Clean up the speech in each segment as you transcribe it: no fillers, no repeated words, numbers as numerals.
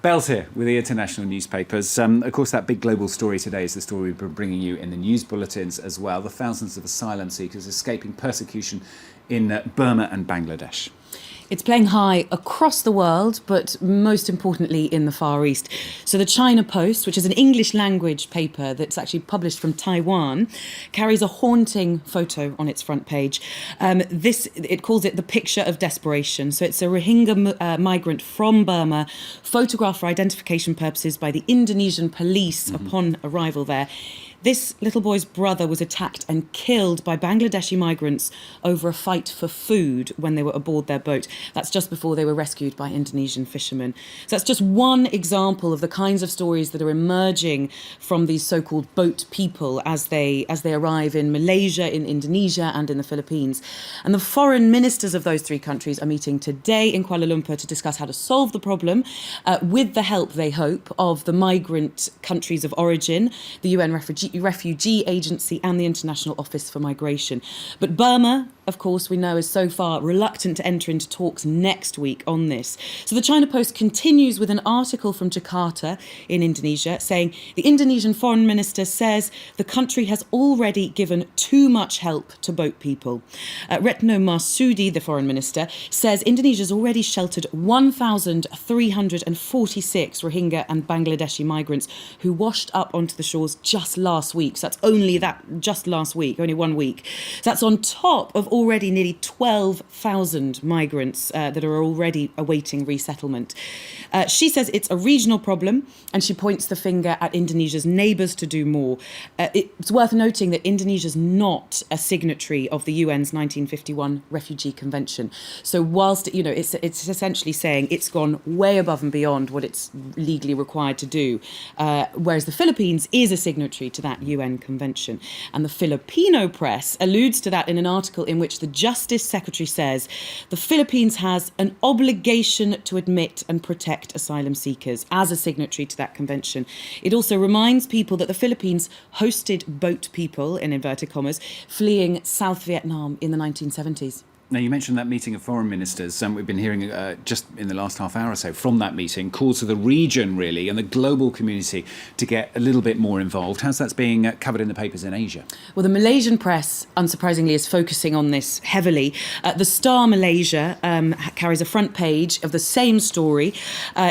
Bells here with the international newspapers. Of course, that big global story today is the story we've been bringing you in the news bulletins as well. The thousands of asylum seekers escaping persecution in Burma and Bangladesh. It's playing high across the world, but most importantly in the Far East. So the China Post, which is an English language paper that's actually published from Taiwan, carries a haunting photo on its front page. It calls it the picture of desperation. So it's a Rohingya migrant from Burma, photographed for identification purposes by the Indonesian police upon arrival there. This little boy's brother was attacked and killed by Bangladeshi migrants over a fight for food when they were aboard their boat. That's just before they were rescued by Indonesian fishermen. So that's just one example of the kinds of stories that are emerging from these so-called boat people as they arrive in Malaysia, in Indonesia and in the Philippines. And the foreign ministers of those three countries are meeting today in Kuala Lumpur to discuss how to solve the problem with the help, they hope, of the migrant countries of origin, the UN Refugee Agency and the International Office for Migration. But Burma, of course, we know is so far reluctant to enter into talks next week on this. So the China Post continues with an article from Jakarta in Indonesia saying the Indonesian foreign minister says the country has already given too much help to boat people. Retno Marsudi, the foreign minister, says Indonesia's already sheltered 1,346 Rohingya and Bangladeshi migrants who washed up onto the shores just last week. So that's only just last week, only 1 week. So that's on top of already nearly 12,000 migrants that are already awaiting resettlement. She says it's a regional problem and she points the finger at Indonesia's neighbours to do more. It's worth noting that Indonesia's not a signatory of the UN's 1951 Refugee Convention. So whilst, it's essentially saying it's gone way above and beyond what it's legally required to do, whereas the Philippines is a signatory to that UN convention. And the Filipino press alludes to that in an article in which the Justice Secretary says the Philippines has an obligation to admit and protect asylum seekers as a signatory to that convention. It also reminds people that the Philippines hosted boat people, in inverted commas, fleeing South Vietnam in the 1970s. Now, you mentioned that meeting of foreign ministers. We've been hearing just in the last half hour or so from that meeting calls to the region, really, and the global community to get a little bit more involved. How's that being covered in the papers in Asia? Well, the Malaysian press, unsurprisingly, is focusing on this heavily. The Star Malaysia carries a front page of the same story.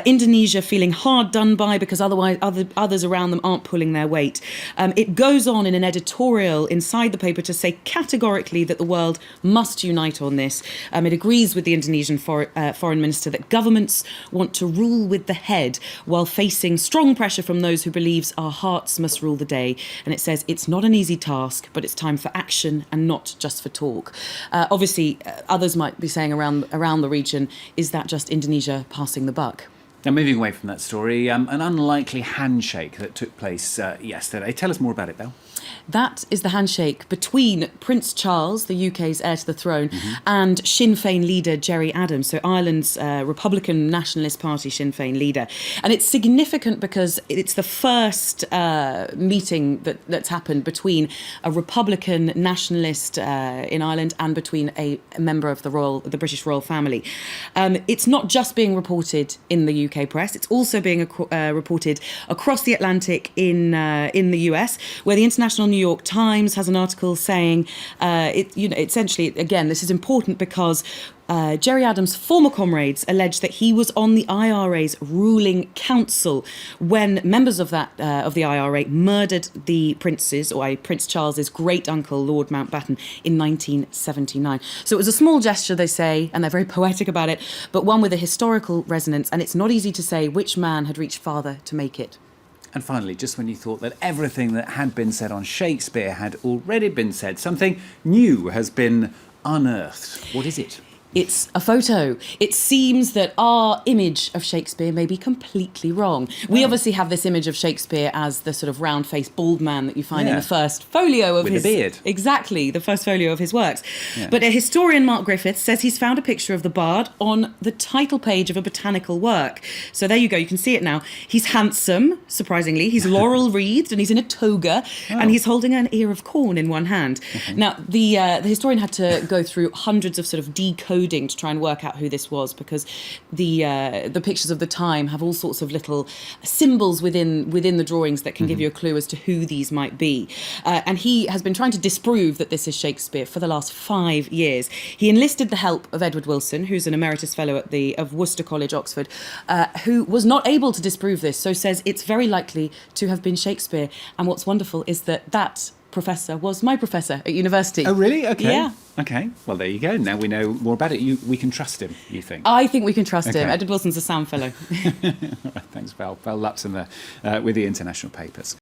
Indonesia feeling hard done by because otherwise others around them aren't pulling their weight. It goes on in an editorial inside the paper to say categorically that the world must unite on this. It agrees with the Indonesian foreign minister that governments want to rule with the head while facing strong pressure from those who believes our hearts must rule the day. And it says it's not an easy task, but it's time for action and not just for talk. Obviously, others might be saying around the region, is that just Indonesia passing the buck? Now, moving away from that story, an unlikely handshake that took place yesterday. Tell us more about it, Belle. That is the handshake between Prince Charles, the UK's heir to the throne, and Sinn Féin leader Gerry Adams, so Ireland's Republican Nationalist Party Sinn Féin leader. And it's significant because it's the first meeting that's happened between a Republican nationalist in Ireland and between a member of the British royal family. It's not just being reported in the UK press, it's also being reported across the Atlantic in the US, where the International New York Times has an article saying, essentially, again, this is important because Gerry Adams' former comrades allege that he was on the IRA's ruling council when members of the IRA murdered the princes, or Prince Charles's great uncle, Lord Mountbatten, in 1979. So it was a small gesture, they say, and they're very poetic about it, but one with a historical resonance, and it's not easy to say which man had reached farther to make it. And finally, just when you thought that everything that had been said on Shakespeare had already been said, something new has been unearthed. What is it? It's a photo. It seems that our image of Shakespeare may be completely wrong. We obviously have this image of Shakespeare as the sort of round-faced bald man that you find in the first folio of his... With a beard. Exactly, the first folio of his works. Yeah. But a historian, Mark Griffiths, says he's found a picture of the bard on the title page of a botanical work. So there you go, you can see it now. He's handsome, surprisingly. He's laurel-wreathed and he's in a toga and he's holding an ear of corn in one hand. Now, the historian had to go through hundreds of sort of decoded coding to try and work out who this was, because the pictures of the time have all sorts of little symbols within the drawings that can give you a clue as to who these might be. And he has been trying to disprove that this is Shakespeare for the last 5 years. He enlisted the help of Edward Wilson, who's an emeritus fellow of Worcester College, Oxford, who was not able to disprove this, so says it's very likely to have been Shakespeare. And what's wonderful is that professor was my professor at university. Oh, really? Okay. Yeah. Okay. Well, there you go. Now we know more about it. We can trust him, you think? I think we can trust him. Okay. Edward Wilson's a sound fellow. Thanks, Val. Val Lupton there with the international papers.